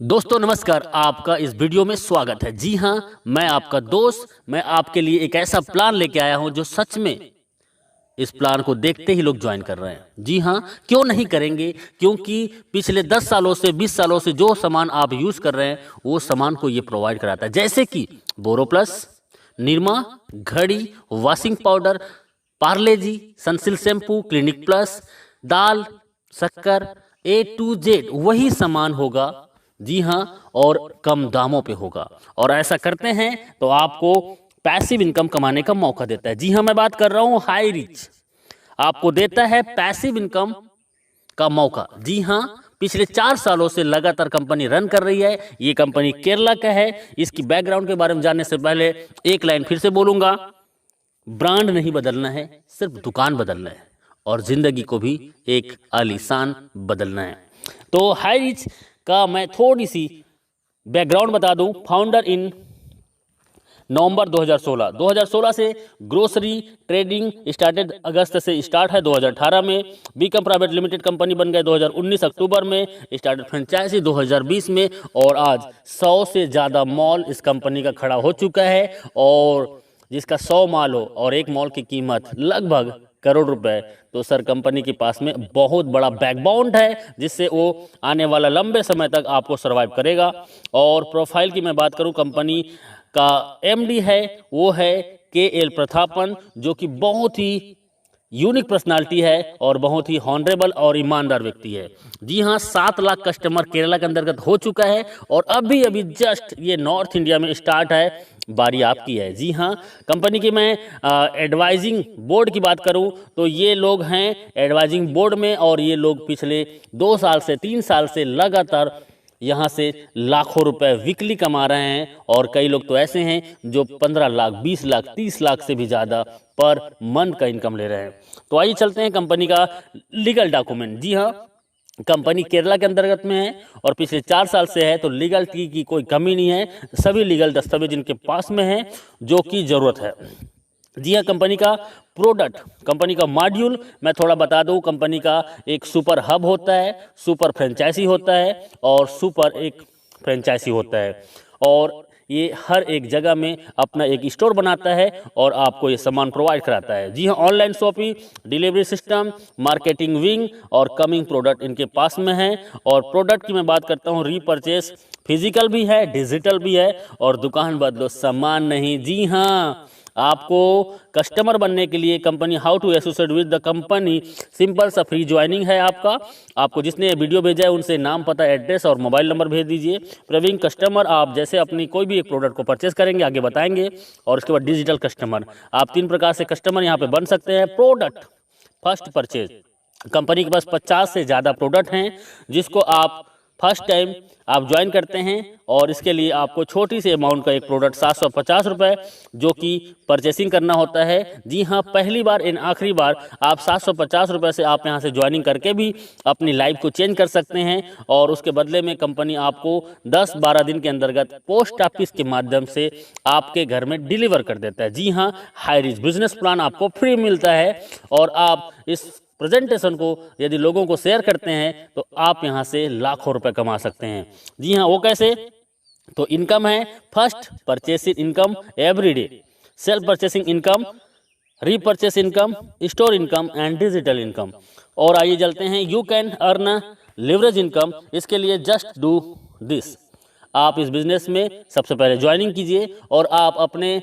दोस्तों नमस्कार, आपका इस वीडियो में स्वागत है। जी हाँ, मैं आपका दोस्त, मैं आपके लिए एक ऐसा प्लान लेके आया हूं जो सच में इस प्लान को देखते ही लोग ज्वाइन कर रहे हैं। जी हाँ, क्यों नहीं करेंगे? क्योंकि पिछले 10 सालों से 20 सालों से जो सामान आप यूज कर रहे हैं वो सामान को ये प्रोवाइड कराता है, जैसे कि बोरो प्लस, निरमा, घड़ी, वॉशिंग पाउडर, पार्ले जी, सनसिल्क शैम्पू, क्लिनिक प्लस, दाल, शक्कर, A to Z वही सामान होगा। जी हाँ, और कम दामों पे होगा। और ऐसा करते हैं तो आपको पैसिव इनकम कमाने का मौका देता है। जी हाँ, मैं बात कर रहा हूँ हाई रिच, आपको देता है पैसिव इनकम का मौका। जी हाँ, पिछले 4 सालों से लगातार कंपनी रन कर रही है। ये कंपनी केरला का है। इसकी बैकग्राउंड के बारे में जानने से पहले एक लाइन फिर से बोलूंगा, ब्रांड नहीं बदलना है, सिर्फ दुकान बदलना है और जिंदगी को भी एक आलीशान बदलना है। तो हाई रिच का मैं थोड़ी सी बैकग्राउंड बता दूं। फाउंडर इन नवंबर 2016 से ग्रोसरी ट्रेडिंग स्टार्टेड, अगस्त से स्टार्ट है 2018 में। बीकम प्राइवेट लिमिटेड कंपनी बन गए 2019 अक्टूबर में। स्टार्टेड फ्रेंचाइजी 2020 में और आज 100 से ज़्यादा मॉल इस कंपनी का खड़ा हो चुका है। और जिसका 100 मॉल हो और एक मॉल की कीमत लगभग करोड़ रुपए, तो सर कंपनी के पास में बहुत बड़ा बैकबोन है जिससे वो आने वाला लंबे समय तक आपको सरवाइव करेगा। और प्रोफाइल की मैं बात करूं, कंपनी का एमडी है वो है KL प्रतापन, जो कि बहुत ही यूनिक पर्सनालिटी है और बहुत ही हॉनरेबल और ईमानदार व्यक्ति है। जी हाँ, 7 लाख कस्टमर केरला के अंतर्गत हो चुका है और अभी अभी जस्ट ये नॉर्थ इंडिया में स्टार्ट है, बारी आपकी है। जी हाँ, कंपनी की मैं एडवाइजिंग बोर्ड की बात करूं तो ये लोग हैं एडवाइजिंग बोर्ड में और ये लोग पिछले 2 साल से 3 साल से लगातार यहाँ से लाखों रुपए वीकली कमा रहे हैं। और कई लोग तो ऐसे हैं जो 15 लाख, 20 लाख, 30 लाख से भी ज़्यादा पर मंथ का इनकम ले रहे हैं। तो आइए चलते हैं कंपनी का लीगल डॉक्यूमेंट। जी हाँ, कंपनी केरला के अंतर्गत में है और पिछले 4 साल से है, तो लीगल की कोई कमी नहीं है। सभी लीगल दस्तावेज इनके पास में है जो कि ज़रूरत है। जी हाँ, कंपनी का प्रोडक्ट, कंपनी का मॉड्यूल मैं थोड़ा बता दूं। कंपनी का एक सुपर हब होता है, सुपर फ्रेंचाइजी होता है और सुपर एक फ्रेंचाइजी होता है। और ये हर एक जगह में अपना एक स्टोर बनाता है और आपको ये सामान प्रोवाइड कराता है। जी हाँ, online shopping, delivery system, marketing wing और कमिंग प्रोडक्ट इनके पास में है। और प्रोडक्ट की मैं बात करता हूँ, रीपरचेस फिजिकल भी है, डिजिटल भी है और दुकान बदलो सामान नहीं। जी हाँ, आपको कस्टमर बनने के लिए company how to associate with the company, simple सा फ्री ज्वाइनिंग है आपको जिसने वीडियो भेजा है उनसे नाम, पता, एड्रेस और मोबाइल नंबर भेज दीजिए। प्रवीण कस्टमर, आप जैसे अपनी कोई भी एक प्रोडक्ट को परचेस करेंगे आगे बताएंगे। और उसके बाद डिजिटल कस्टमर, आप 3 प्रकार से कस्टमर यहाँ पे बन सकते हैं। प्रोडक्ट फर्स्ट परचेज, कंपनी के पास 50 से ज़्यादा प्रोडक्ट हैं जिसको आप फर्स्ट टाइम आप ज्वाइन करते हैं और इसके लिए आपको छोटी सी अमाउंट का एक प्रोडक्ट 750 रुपये जो कि परचेसिंग करना होता है। जी हाँ, पहली बार इन आखिरी बार आप 750 रुपये से आप यहाँ से ज्वाइनिंग करके भी अपनी लाइफ को चेंज कर सकते हैं। और उसके बदले में कंपनी आपको 10-12 दिन के अंतर्गत पोस्ट ऑफिस के माध्यम से आपके घर में डिलीवर कर देता है। जी हाँ, हाई रिच बिजनेस प्लान आपको फ्री मिलता है और आप इस प्रेजेंटेशन को यदि लोगों को शेयर करते हैं तो आप यहां से लाखों रुपए कमा सकते हैं। जी हाँ, वो कैसे? तो इनकम है first purchasing income everyday, self purchasing income, repurchase income, store income and digital income. और आइए चलते हैं, you can earn leverage income. इसके लिए जस्ट डू दिस, आप इस बिजनेस में सबसे पहले ज्वाइनिंग कीजिए और आप अपने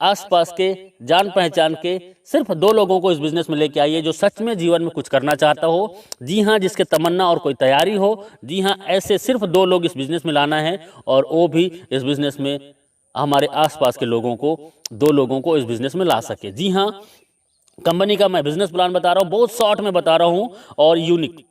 आसपास के जान पहचान के सिर्फ 2 लोगों को इस बिजनेस में लेके आइए जो सच में जीवन में कुछ करना चाहता हो। जी हाँ, जिसके तमन्ना और कोई तैयारी हो। जी हाँ, ऐसे सिर्फ 2 लोग इस बिजनेस में लाना है और वो भी इस बिजनेस में हमारे आसपास के लोगों को, 2 लोगों को इस बिजनेस में ला सके। जी हाँ, कंपनी का मैं बिजनेस प्लान बता रहा हूँ, बहुत शॉर्ट में बता रहा हूँ और यूनिक।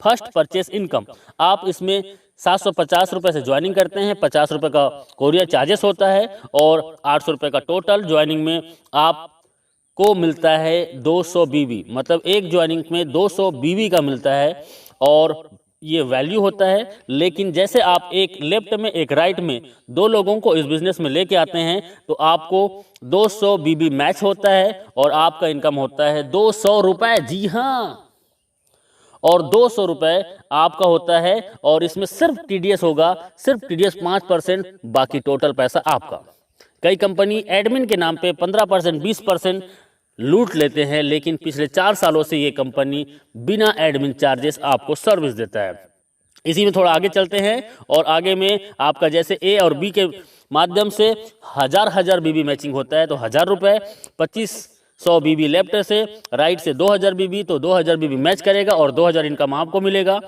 फर्स्ट परचेस इनकम, आप इसमें 750 रुपये से ज्वाइनिंग करते हैं, 50 रुपये का कोरियर चार्जेस होता है और 800 रुपये का टोटल ज्वाइनिंग में आपको मिलता है 200 बीवी, मतलब एक ज्वाइनिंग में 200 बीवी का मिलता है और ये वैल्यू होता है। लेकिन जैसे आप एक लेफ्ट में एक राइट में 2 लोगों को इस बिजनेस में लेके आते हैं तो आपको 200 बीबी मैच होता है और आपका इनकम होता है 200 रुपये। जी हाँ, और 200 रुपये आपका होता है। और इसमें सिर्फ टीडीएस होगा, सिर्फ टीडीएस 5%, बाकी टोटल पैसा आपका। कई कंपनी एडमिन के नाम पे 15%, 20% लूट लेते हैं, लेकिन पिछले 4 सालों से ये कंपनी बिना एडमिन चार्जेस आपको सर्विस देता है। इसी में थोड़ा आगे चलते हैं और आगे में आपका जैसे ए और बी के माध्यम से हजार बीबी मैचिंग होता है तो 1000 रुपये, 2500 बीबी लेफ्ट से, राइट से 2000 बीबी, तो 2000 बीबी मैच करेगा और 2000 इनकम आपको मिलेगा।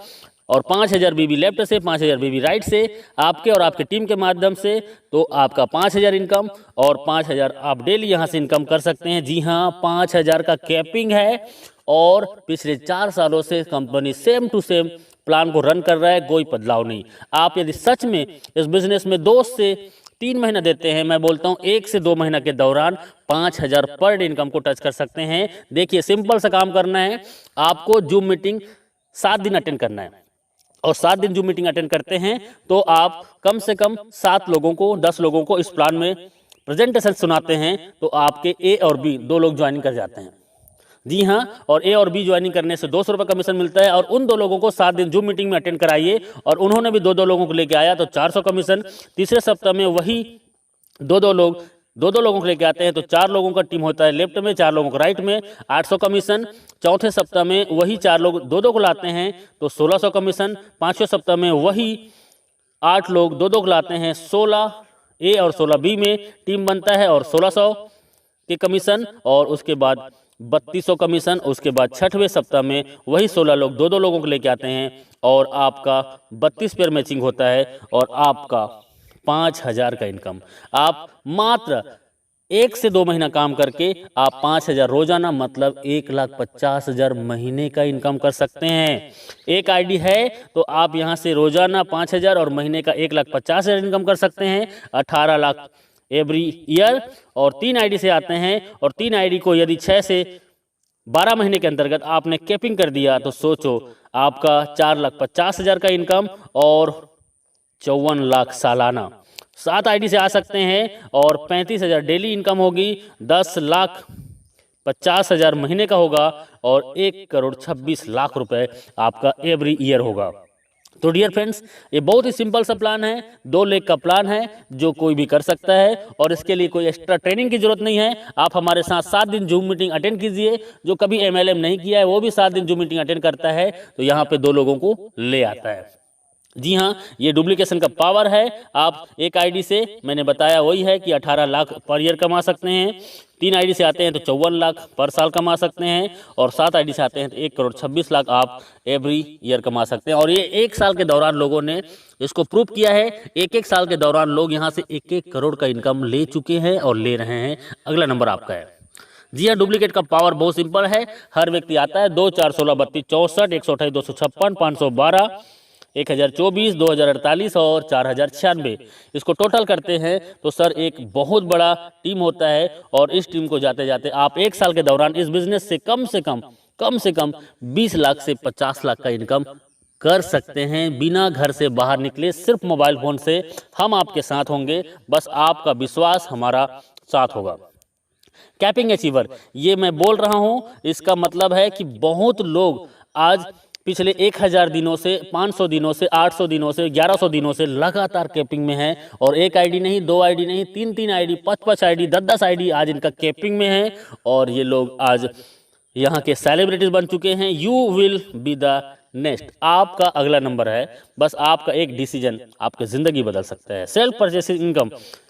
और 5000 बीबी लेफ्ट से, 5000 बीबी राइट से आपके और आपके टीम के माध्यम से, तो आपका 5000 इनकम और 5000 आप डेली यहाँ से इनकम कर सकते हैं। जी हाँ, 5000 का कैपिंग है और पिछले 4 सालों से company same to same plan को रन कर रहा है, कोई बदलाव नहीं। आप यदि सच में इस बिजनेस में 2 से 3 महीना देते हैं, मैं बोलता हूँ 1 से 2 महीना के दौरान 5000 पर डे इनकम को टच कर सकते हैं। देखिए, सिंपल सा काम करना है, आपको जूम मीटिंग 7 दिन अटेंड करना है और 7 दिन जूम मीटिंग अटेंड करते हैं तो आप कम से कम 7 लोगों को, 10 लोगों को इस प्लान में प्रेजेंटेशन सुनाते हैं तो आपके ए और बी 2 लोग ज्वाइनिंग कर जाते हैं। जी हाँ, और ए और बी ज्वाइनिंग करने से 200 रुपये कमीशन मिलता है। और उन 2 लोगों को 7 दिन जूम मीटिंग में अटेंड कराइए और उन्होंने भी 2-2 लोगों को लेके आया तो 400 कमीशन। तीसरे सप्ताह में वही 2-2 लोगों को लेके आते हैं तो 4 लोगों का टीम होता है लेफ्ट में, 4 लोगों को राइट में, 800 कमीशन। चौथे सप्ताह में वही 4 लोग 2-2 को लाते हैं तो 1600 कमीशन। 5वें सप्ताह में वही 8 लोग 2-2 को लाते हैं, 16 ए और 16 बी में टीम बनता है और 1600 के कमीशन। और उसके बाद 3200 कमीशन। उसके बाद 6वें सप्ताह में वही 16 लोग 2-2 लोगों को लेके आते हैं और आपका 32 पेयर मैचिंग होता है और आपका 5000 का इनकम। आप मात्र 1 से 2 महीना काम करके आप 5000 रोजाना मतलब 1,50,000 महीने का इनकम कर सकते हैं। एक आईडी है तो आप यहां से रोजाना 5000 और महीने का 1,50,000 इनकम कर सकते हैं, 18 लाख एवरी ईयर। और 3 आईडी से आते हैं और 3 आईडी को यदि 6 से 12 महीने के अंतर्गत आपने कैपिंग कर दिया तो सोचो आपका 4,50,000 का इनकम और 54 लाख सालाना। 7 आईडी से आ सकते हैं और 35,000 डेली इनकम होगी, 10,50,000 महीने का होगा और 1,26,00,000 रुपए आपका एवरी ईयर होगा। तो डियर फ्रेंड्स, ये बहुत ही सिंपल सा प्लान है, 2 लेग का प्लान है जो कोई भी कर सकता है और इसके लिए कोई एक्स्ट्रा ट्रेनिंग की जरूरत नहीं है। आप हमारे साथ 7 दिन जूम मीटिंग अटेंड कीजिए। जो कभी एमएलएम नहीं किया है वो भी 7 दिन जूम मीटिंग अटेंड करता है तो यहाँ पे 2 लोगों को ले आता है। जी हाँ, ये डुप्लीकेशन का पावर है। आप एक आईडी से, मैंने बताया वही है कि 18 लाख पर ईयर कमा सकते हैं। 3 आईडी से आते हैं तो 54 लाख पर साल कमा सकते हैं और 7 आईडी से आते हैं तो 1,26,00,000 आप एवरी ईयर कमा सकते हैं। और ये 1 साल के दौरान लोगों ने इसको प्रूव किया है। 1-1 साल के दौरान लोग यहाँ से 1-1 करोड़ का इनकम ले चुके हैं और ले रहे हैं। अगला नंबर आपका है। जी हाँ, डुप्लीकेट का पावर बहुत सिंपल है। हर व्यक्ति आता है 2, 4, 16, 32, 64, 128, 256, 512, 1024, 2048 और 4096। इसको टोटल करते हैं तो सर एक बहुत बड़ा टीम होता है और इस टीम को जाते जाते आप 1 साल के दौरान इस बिजनेस से कम से कम 20 लाख से 50 लाख का इनकम कर सकते हैं बिना घर से बाहर निकले। सिर्फ मोबाइल फोन से हम आपके साथ होंगे, बस आपका विश्वास हमारा साथ होगा। कैपिंग अचीवर, ये मैं बोल रहा हूं, इसका मतलब है कि बहुत लोग आज पिछले 1000 दिनों से, 500 दिनों से, 800 दिनों से, 1100 दिनों से लगातार कैपिंग में है। और 1 आईडी नहीं, 2 आईडी नहीं, 3-3 आईडी, 5-5 आईडी, 10-10 आईडी आज इनका कैपिंग में है और ये लोग आज यहाँ के सेलिब्रिटीज बन चुके हैं। You will be the next. आपका अगला नंबर है। बस आपका एक डिसीजन आपकी ज़िंदगी बदल सकता है। सेल्फ परचेसिंग इनकम,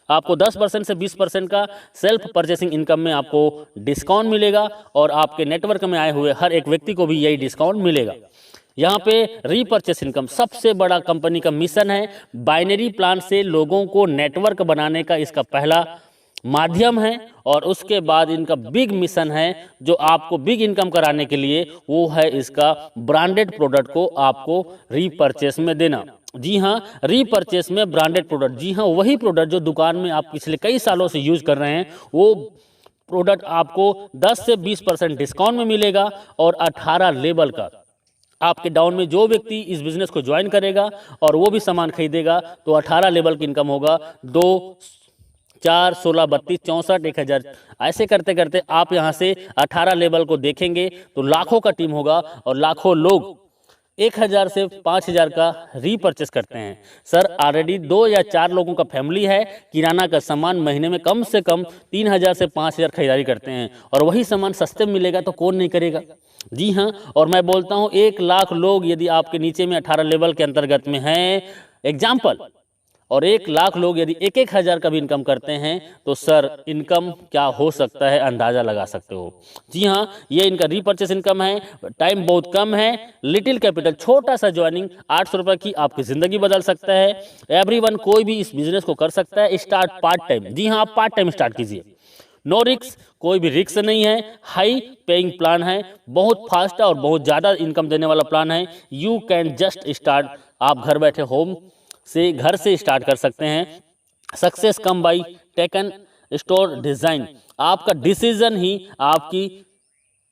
आपको 10% से 20% का सेल्फ परचेसिंग इनकम में आपको डिस्काउंट मिलेगा और आपके नेटवर्क में आए हुए हर एक व्यक्ति को भी यही डिस्काउंट मिलेगा। यहाँ पे रीपर्चेस इनकम सबसे बड़ा कंपनी का मिशन है। बाइनरी प्लान से लोगों को नेटवर्क बनाने का इसका पहला माध्यम है और उसके बाद इनका बिग मिशन है जो आपको बिग इनकम कराने के लिए, वो है इसका ब्रांडेड प्रोडक्ट को आपको रीपर्चेस में देना। जी हाँ, रीपर्चेस में ब्रांडेड प्रोडक्ट, जी हाँ वही प्रोडक्ट जो दुकान में आप पिछले कई सालों से यूज कर रहे हैं, वो प्रोडक्ट आपको 10 से 20% डिस्काउंट में मिलेगा और 18 लेवल का आपके डाउन में जो व्यक्ति इस बिजनेस को ज्वाइन करेगा और वो भी सामान खरीदेगा तो 18 लेवल की इनकम होगा। 2, 4, 16, 32, 64, 1000 ऐसे करते करते आप यहाँ से 18 लेवल को देखेंगे तो लाखों का टीम होगा और लाखों लोग 1000 से 5000 का रीपर्चेस करते हैं। सर ऑलरेडी 2 या 4 लोगों का फैमिली है, किराना का सामान महीने में कम से कम 3000 से 5000 खरीदारी करते हैं और वही सामान सस्ते में मिलेगा तो कौन नहीं करेगा। जी हाँ, और मैं बोलता हूँ 1 लाख लोग यदि आपके नीचे में 18 लेवल के अंतर्गत में हैं एग्जाम्पल, और 1 लाख लोग यदि 1-1 हज़ार का भी इनकम करते हैं तो सर इनकम क्या हो सकता है अंदाज़ा लगा सकते हो। जी हाँ, ये इनका रीपर्चेस इनकम है, टाइम बहुत कम है, लिटिल कैपिटल, छोटा सा ज्वाइनिंग 800 रुपये की आपकी ज़िंदगी बदल सकता है। एवरीवन कोई भी इस बिजनेस को कर सकता है, स्टार्ट पार्ट टाइम। जी हाँ, आप पार्ट टाइम स्टार्ट कीजिए, नो रिक्स, कोई भी रिक्स नहीं है, हाई पेइंग प्लान है, बहुत फास्ट है और बहुत ज़्यादा इनकम देने वाला प्लान है। यू कैन जस्ट स्टार्ट, आप घर बैठे होम से घर से स्टार्ट कर सकते हैं। Success come by taken store design, आपका डिसीजन ही आपकी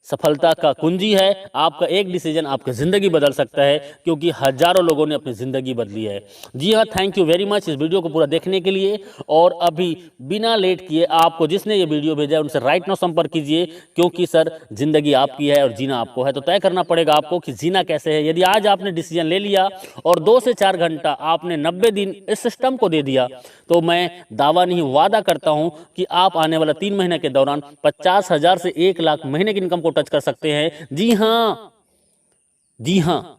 सफलता का कुंजी है। आपका एक डिसीजन आपकी ज़िंदगी बदल सकता है, क्योंकि हजारों लोगों ने अपनी ज़िंदगी बदली है। जी हाँ, थैंक यू वेरी मच इस वीडियो को पूरा देखने के लिए। और अभी बिना लेट किए आपको जिसने ये वीडियो भेजा है उनसे राइट नाउ संपर्क कीजिए, क्योंकि सर ज़िंदगी आपकी है और जीना आपको है, तो तय करना पड़ेगा आपको कि जीना कैसे है। यदि आज आपने डिसीजन ले लिया और 2 से 4 घंटा आपने 90 दिन इस सिस्टम को दे दिया, तो मैं दावा नहीं वादा करता हूं कि आप आने वाला 3 महीने के दौरान 50,000 से 1 लाख महीने की इनकम को टच कर सकते हैं। जी हाँ, जी हाँ,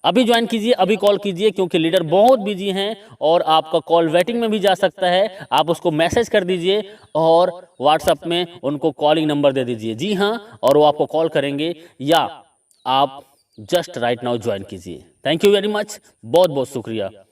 अभी ज्वाइन कीजिए, अभी कॉल कीजिए, क्योंकि लीडर बहुत बिजी हैं और आपका कॉल वेटिंग में भी जा सकता है। आप उसको मैसेज कर दीजिए और व्हाट्सएप में उनको कॉलिंग नंबर दे दीजिए। जी हाँ, और वो आपको कॉल करेंगे, या आप जस्ट राइट नाउ ज्वाइन कीजिए। थैंक यू वेरी मच, बहुत बहुत शुक्रिया।